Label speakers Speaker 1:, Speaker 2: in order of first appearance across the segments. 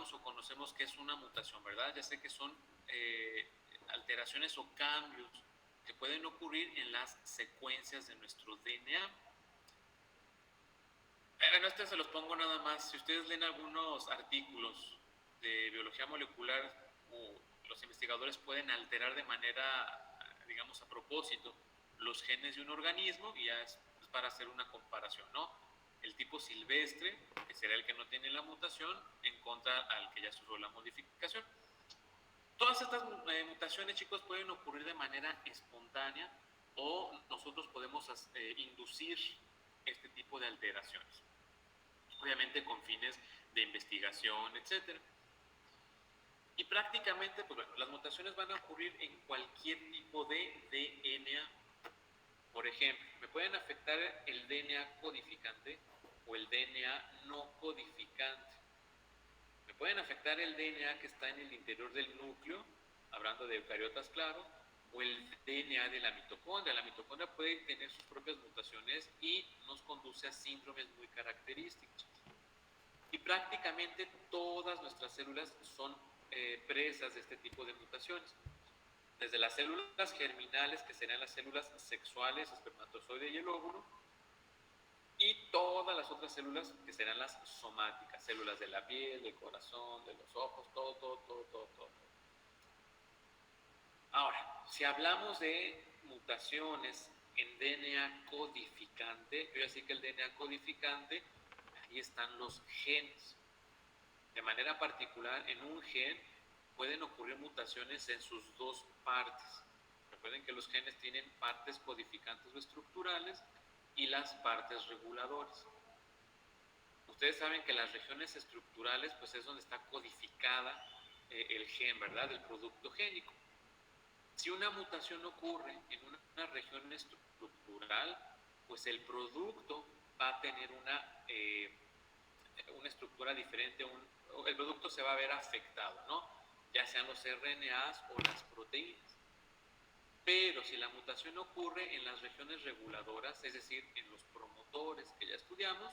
Speaker 1: sabemos o conocemos qué es una mutación, ¿verdad? Ya sé que son alteraciones o cambios que pueden ocurrir en las secuencias de nuestro DNA. Bueno, se los pongo nada más. Si ustedes leen algunos artículos de biología molecular, los investigadores pueden alterar de manera, digamos, a propósito, los genes de un organismo, y ya es para hacer una comparación, ¿no? El tipo silvestre, que será el que no tiene la mutación, en contra al que ya sufrió la modificación. Todas estas mutaciones, chicos, pueden ocurrir de manera espontánea, o nosotros podemos inducir este tipo de alteraciones, obviamente con fines de investigación, etcétera. Y prácticamente, pues bueno, las mutaciones van a ocurrir en cualquier tipo de DNA. Por ejemplo, me pueden afectar el DNA codificante o el DNA no codificante. Me pueden afectar el DNA que está en el interior del núcleo, hablando de eucariotas, claro, o el DNA de la mitocondria. La mitocondria puede tener sus propias mutaciones y nos conduce a síndromes muy característicos. Y prácticamente todas nuestras células son presas de este tipo de mutaciones. Desde las células germinales, que serían las células sexuales, espermatozoide y el óvulo, y todas las otras células, que serán las somáticas, células de la piel, del corazón, de los ojos, todo. Ahora, si hablamos de mutaciones en DNA codificante, yo ya sé que el DNA codificante, ahí están los genes. De manera particular, en un gen pueden ocurrir mutaciones en sus dos partes. Recuerden que los genes tienen partes codificantes o estructurales y las partes reguladoras. Ustedes saben que las regiones estructurales, pues es donde está codificada el gen, ¿verdad? El producto génico. Si una mutación ocurre en una región estructural, pues el producto va a tener una estructura diferente, el producto se va a ver afectado, ¿no? Ya sean los RNAs o las proteínas. Pero si la mutación ocurre en las regiones reguladoras, es decir, en los promotores que ya estudiamos,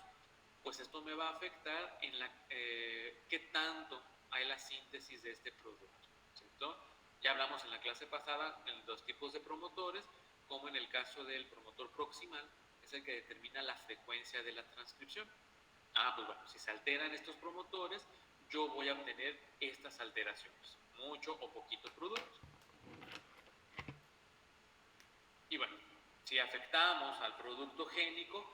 Speaker 1: pues esto me va a afectar en qué tanto hay la síntesis de este producto, ¿cierto? Ya hablamos en la clase pasada en los tipos de promotores, como en el caso del promotor proximal, es el que determina la frecuencia de la transcripción. Pues bueno, si se alteran estos promotores, yo voy a obtener estas alteraciones, mucho o poquito producto. Y bueno, si afectamos al producto génico,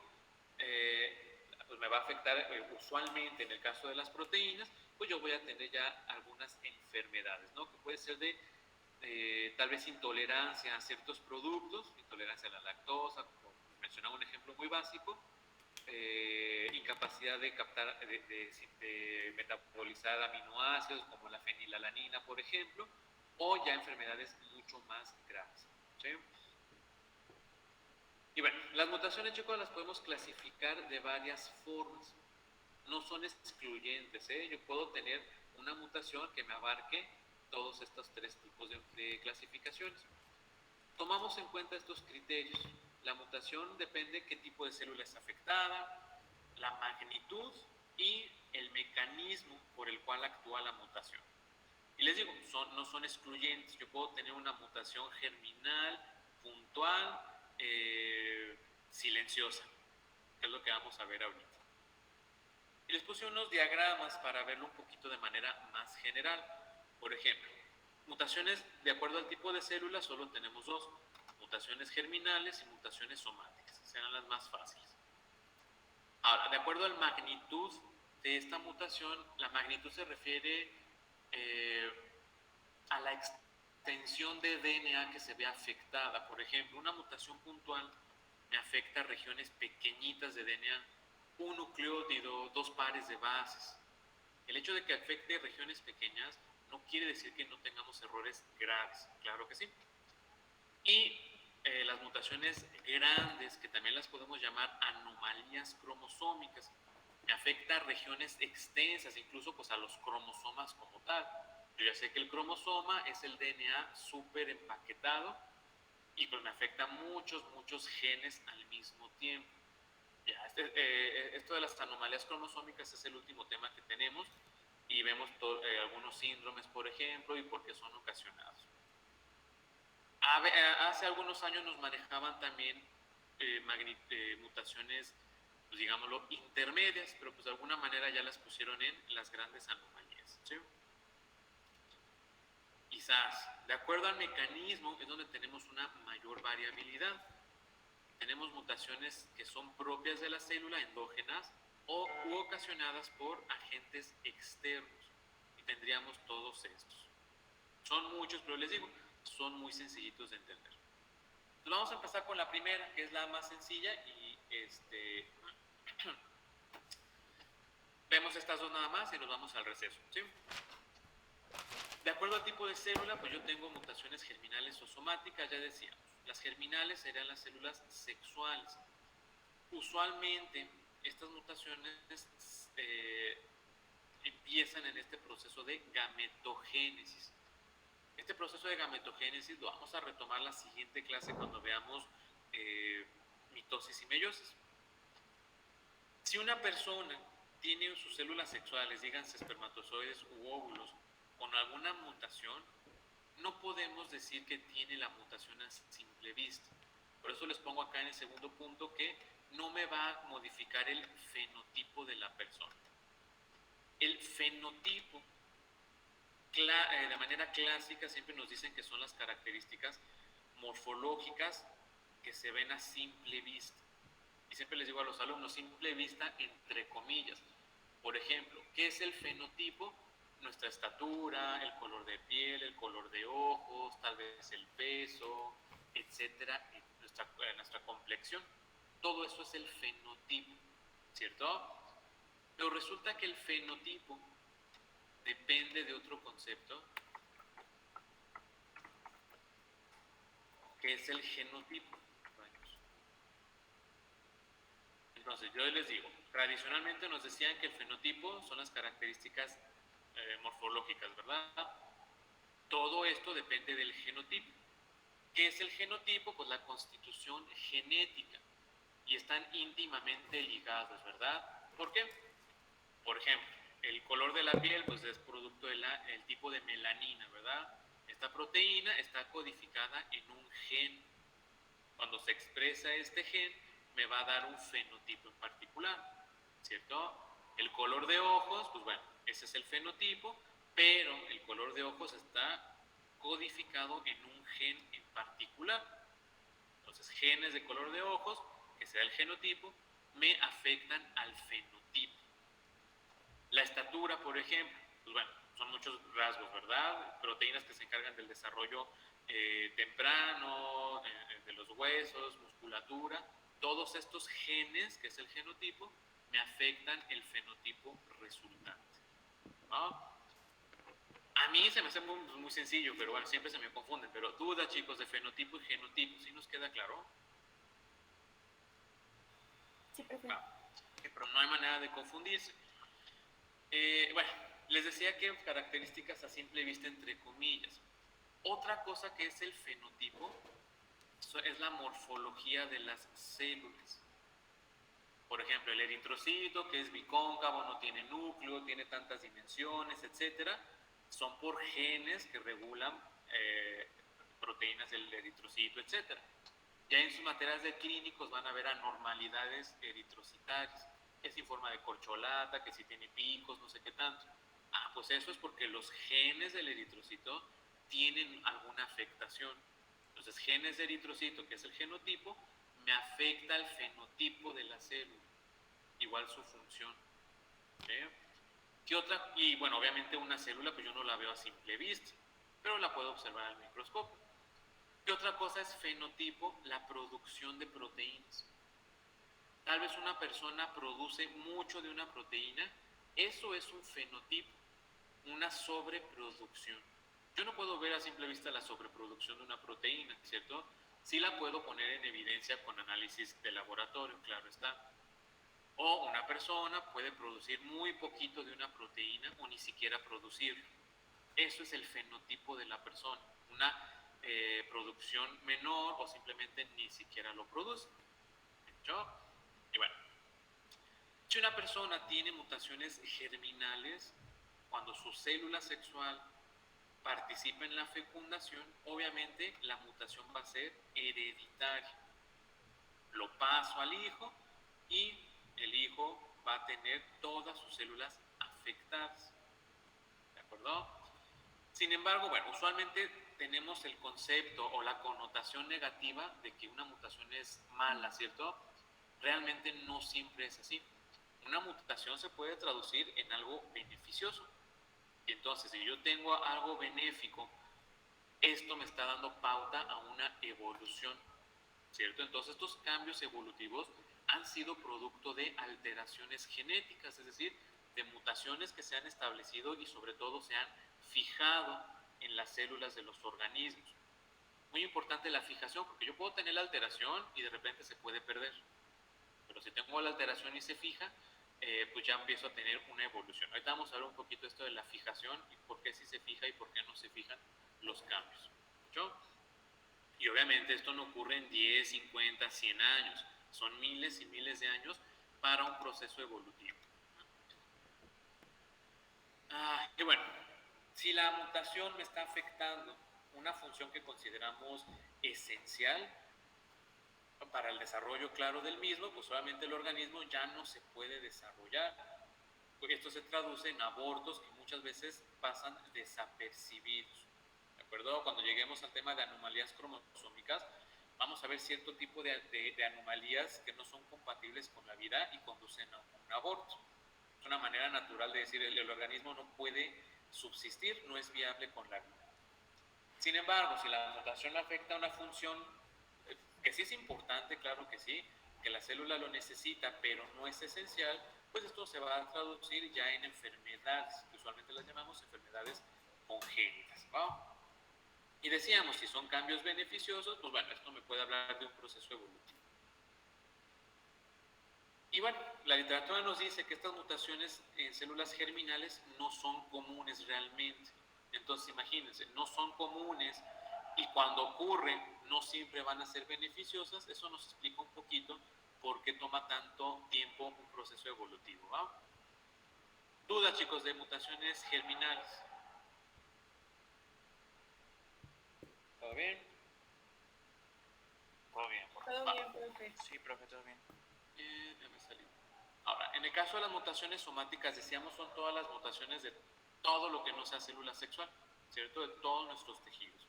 Speaker 1: pues me va a afectar usualmente en el caso de las proteínas, pues yo voy a tener ya algunas enfermedades, ¿no? Que puede ser de tal vez intolerancia a ciertos productos, intolerancia a la lactosa, como mencionaba un ejemplo muy básico, incapacidad de captar, de metabolizar aminoácidos como la fenilalanina, por ejemplo, o ya enfermedades mucho más graves, ¿sí? Y bueno, las mutaciones, chicos, las podemos clasificar de varias formas. No son excluyentes, ¿eh? Yo puedo tener una mutación que me abarque todos estos tres tipos de clasificaciones. Tomamos en cuenta estos criterios. La mutación depende de qué tipo de célula es afectada, la magnitud y el mecanismo por el cual actúa la mutación. Y les digo, no son excluyentes. Yo puedo tener una mutación germinal, puntual, silenciosa, que es lo que vamos a ver ahorita. Y les puse unos diagramas para verlo un poquito de manera más general. Por ejemplo, mutaciones de acuerdo al tipo de célula solo tenemos dos: mutaciones germinales y mutaciones somáticas. Serán las más fáciles. Ahora, de acuerdo a la magnitud de esta mutación, la magnitud se refiere a la extensión de DNA que se ve afectada. Por ejemplo, una mutación puntual me afecta a regiones pequeñitas de DNA, un nucleótido, dos pares de bases. El hecho de que afecte regiones pequeñas no quiere decir que no tengamos errores graves, claro que sí. Y las mutaciones grandes, que también las podemos llamar anomalías cromosómicas, me afecta a regiones extensas, incluso pues a los cromosomas como tal. Yo ya sé que el cromosoma es el DNA súper empaquetado y pues me afecta muchos genes al mismo tiempo. Ya, esto de las anomalías cromosómicas es el último tema que tenemos, y vemos algunos síndromes, por ejemplo, y por qué son ocasionados. Hace algunos años nos manejaban también mutaciones, pues digámoslo, intermedias, pero pues de alguna manera ya las pusieron en las grandes anomalías, ¿sí? Quizás, de acuerdo al mecanismo, es donde tenemos una mayor variabilidad. Tenemos mutaciones que son propias de la célula, endógenas, u ocasionadas por agentes externos. Y tendríamos todos estos. Son muchos, pero les digo, son muy sencillitos de entender. Entonces vamos a empezar con la primera, que es la más sencilla, y vemos estas dos nada más y nos vamos al receso, ¿sí? De acuerdo al tipo de célula, pues yo tengo mutaciones germinales o somáticas, ya decíamos. Las germinales serían las células sexuales. Usualmente, estas mutaciones empiezan en este proceso de gametogénesis. Este proceso de gametogénesis lo vamos a retomar la siguiente clase cuando veamos mitosis y meiosis. Si una persona tiene sus células sexuales, díganse espermatozoides u óvulos, con alguna mutación, no podemos decir que tiene la mutación a simple vista. Por eso les pongo acá en el segundo punto que no me va a modificar el fenotipo de la persona. El fenotipo, de manera clásica, siempre nos dicen que son las características morfológicas que se ven a simple vista. Y siempre les digo a los alumnos, simple vista entre comillas. Por ejemplo, ¿qué es el fenotipo? Nuestra estatura, el color de piel, el color de ojos, tal vez el peso, etcétera, nuestra complexión. Todo eso es el fenotipo, ¿cierto? Pero resulta que el fenotipo depende de otro concepto, que es el genotipo. Entonces, yo les digo, tradicionalmente nos decían que el fenotipo son las características morfológicas, ¿verdad? Todo esto depende del genotipo. ¿Qué es el genotipo? Pues la constitución genética. Y están íntimamente ligados, ¿verdad? ¿Por qué? Por ejemplo, el color de la piel pues es producto del tipo de melanina, ¿verdad? Esta proteína está codificada en un gen. Cuando se expresa este gen, me va a dar un fenotipo en particular, ¿cierto? El color de ojos, pues bueno, ese es el fenotipo, pero el color de ojos está codificado en un gen en particular. Entonces, genes de color de ojos, que sea el genotipo, me afectan al fenotipo. La estatura, por ejemplo, pues bueno, son muchos rasgos, ¿verdad? Proteínas que se encargan del desarrollo temprano, de los huesos, musculatura. Todos estos genes, que es el genotipo, me afectan el fenotipo resultante, ¿no? A mí se me hace muy sencillo, pero bueno, siempre se me confunden. Pero duda, chicos, de fenotipo y genotipo, ¿sí nos queda claro?
Speaker 2: Sí, profe.
Speaker 1: Pero no hay manera de confundirse. Bueno, les decía que características a simple vista entre comillas. Otra cosa que es el fenotipo es la morfología de las células. Por ejemplo, el eritrocito, que es bicóncavo, no tiene núcleo, tiene tantas dimensiones, etcétera, son por genes que regulan proteínas del eritrocito, etcétera. Ya en sus materiales de clínicos van a ver anormalidades eritrocitarias, que si en forma de corcholata, que si tiene picos, no sé qué tanto. Pues eso es porque los genes del eritrocito tienen alguna afectación. Entonces, genes de eritrocito, que es el genotipo, me afecta el fenotipo de la célula, igual su función. ¿Sí? ¿Qué otra? Y bueno, obviamente una célula pues yo no la veo a simple vista, pero la puedo observar al microscopio. ¿Qué otra cosa es fenotipo? La producción de proteínas. Tal vez una persona produce mucho de una proteína, eso es un fenotipo, una sobreproducción. Yo no puedo ver a simple vista la sobreproducción de una proteína, ¿cierto? Sí la puedo poner en evidencia con análisis de laboratorio, claro está. O una persona puede producir muy poquito de una proteína o ni siquiera producirlo. Eso es el fenotipo de la persona, una producción menor o simplemente ni siquiera lo produce. ¿Hecho? Y bueno, si una persona tiene mutaciones germinales, cuando su célula sexual participa en la fecundación, obviamente la mutación va a ser hereditaria. Lo paso al hijo y el hijo va a tener todas sus células afectadas. ¿De acuerdo? Sin embargo, bueno, usualmente tenemos el concepto o la connotación negativa de que una mutación es mala, ¿cierto? Realmente no siempre es así. Una mutación se puede traducir en algo beneficioso. Y entonces, si yo tengo algo benéfico, esto me está dando pauta a una evolución, ¿cierto? Entonces, estos cambios evolutivos han sido producto de alteraciones genéticas, es decir, de mutaciones que se han establecido y sobre todo se han fijado en las células de los organismos. Muy importante la fijación, porque yo puedo tener la alteración y de repente se puede perder. Pero si tengo la alteración y se fija, pues ya empiezo a tener una evolución. Ahorita vamos a ver un poquito esto de la fijación y por qué sí se fija y por qué no se fijan los cambios. ¿Escuchó? Y obviamente esto no ocurre en 10, 50, 100 años. Son miles y miles de años para un proceso evolutivo. Y bueno, si la mutación me está afectando una función que consideramos esencial para el desarrollo claro del mismo, pues obviamente el organismo ya no se puede desarrollar. Porque esto se traduce en abortos que muchas veces pasan desapercibidos. ¿De acuerdo? Cuando lleguemos al tema de anomalías cromosómicas, vamos a ver cierto tipo de anomalías que no son compatibles con la vida y conducen a un aborto. Es una manera natural de decir el organismo no puede subsistir, no es viable con la vida. Sin embargo, si la mutación afecta a una función que sí es importante, claro que sí, que la célula lo necesita, pero no es esencial, pues esto se va a traducir ya en enfermedades, que usualmente las llamamos enfermedades congénitas, ¿no? Y decíamos, si son cambios beneficiosos, pues bueno, esto me puede hablar de un proceso evolutivo. Y bueno, la literatura nos dice que estas mutaciones en células germinales no son comunes realmente. Entonces, imagínense, no son comunes y cuando ocurren no siempre van a ser beneficiosas. Eso nos explica un poquito por qué toma tanto tiempo un proceso evolutivo, ¿va? Dudas, chicos, de mutaciones germinales. ¿Todo bien?
Speaker 2: Todo bien.
Speaker 3: Todo bien, profe.
Speaker 2: Sí, profe, todo bien.
Speaker 1: Ya me salí. Ahora, en el caso de las mutaciones somáticas, decíamos, son todas las mutaciones de todo lo que no sea célula sexual, ¿cierto? De todos nuestros tejidos.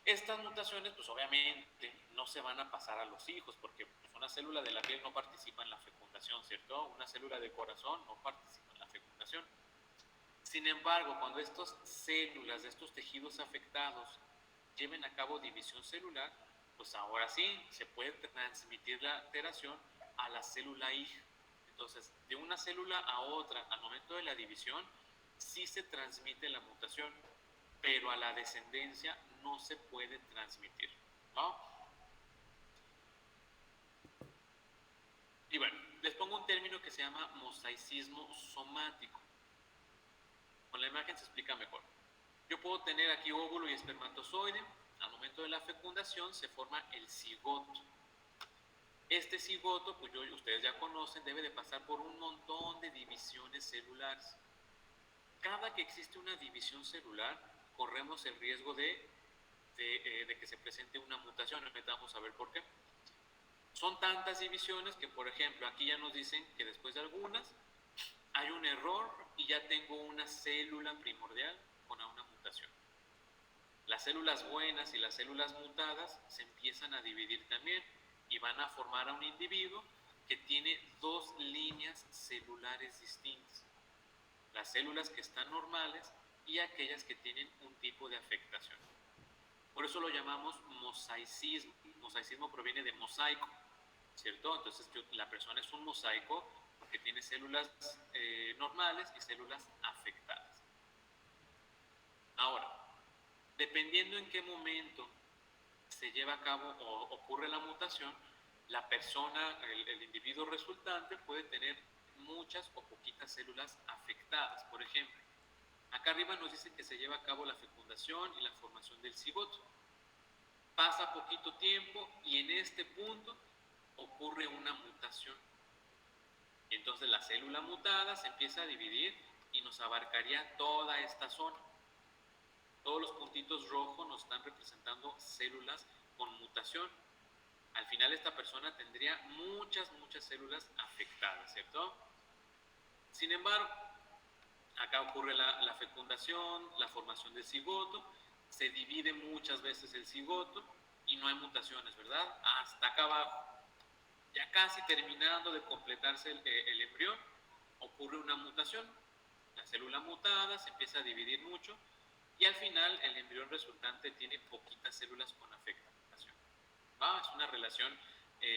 Speaker 1: Estas mutaciones, pues obviamente, no se van a pasar a los hijos, porque pues, una célula de la piel no participa en la fecundación, ¿cierto? Una célula de corazón no participa en la fecundación. Sin embargo, cuando estas células de estos tejidos afectados lleven a cabo división celular, pues ahora sí se puede transmitir la alteración a la célula hija. Entonces, de una célula a otra, al momento de la división, sí se transmite la mutación, pero a la descendencia no se puede transmitir, ¿no? Y bueno, les pongo un término que se llama mosaicismo somático. Con la imagen se explica mejor. Yo puedo tener aquí óvulo y espermatozoide. Al momento de la fecundación se forma el cigoto. Este cigoto, pues ustedes ya conocen, debe de pasar por un montón de divisiones celulares. Cada que existe una división celular, corremos el riesgo de que se presente una mutación. Ahorita vamos a ver por qué. Son tantas divisiones que, por ejemplo, aquí ya nos dicen que después de algunas hay un error y ya tengo una célula primordial con una mutación. Las células buenas y las células mutadas se empiezan a dividir también y van a formar a un individuo que tiene dos líneas celulares distintas. Las células que están normales y aquellas que tienen un tipo de afectación. Por eso lo llamamos mosaicismo. Mosaicismo proviene de mosaico, ¿cierto? Entonces la persona es un mosaico porque tiene células normales y células afectadas. Ahora, dependiendo en qué momento se lleva a cabo o ocurre la mutación, la persona, el individuo resultante puede tener muchas o poquitas células afectadas. Por ejemplo, acá arriba nos dice que se lleva a cabo la fecundación y la formación del cigoto. Pasa poquito tiempo y en este punto ocurre una mutación. Entonces la célula mutada se empieza a dividir y nos abarcaría toda esta zona. Todos los puntitos rojos nos están representando células con mutación. Al final esta persona tendría muchas células afectadas, ¿cierto? Sin embargo, acá ocurre la fecundación, la formación del cigoto, se divide muchas veces el cigoto y no hay mutaciones, ¿verdad? Hasta acá abajo, ya casi terminando de completarse el embrión, ocurre una mutación. La célula mutada se empieza a dividir mucho y al final el embrión resultante tiene poquitas células con afectación. ¿Va? Es una relación,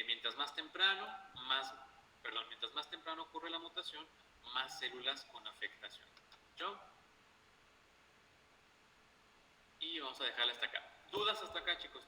Speaker 1: mientras más temprano ocurre la mutación, más células con afectación. ¿Yo? Y vamos a dejarla hasta acá. ¿Dudas hasta acá, chicos?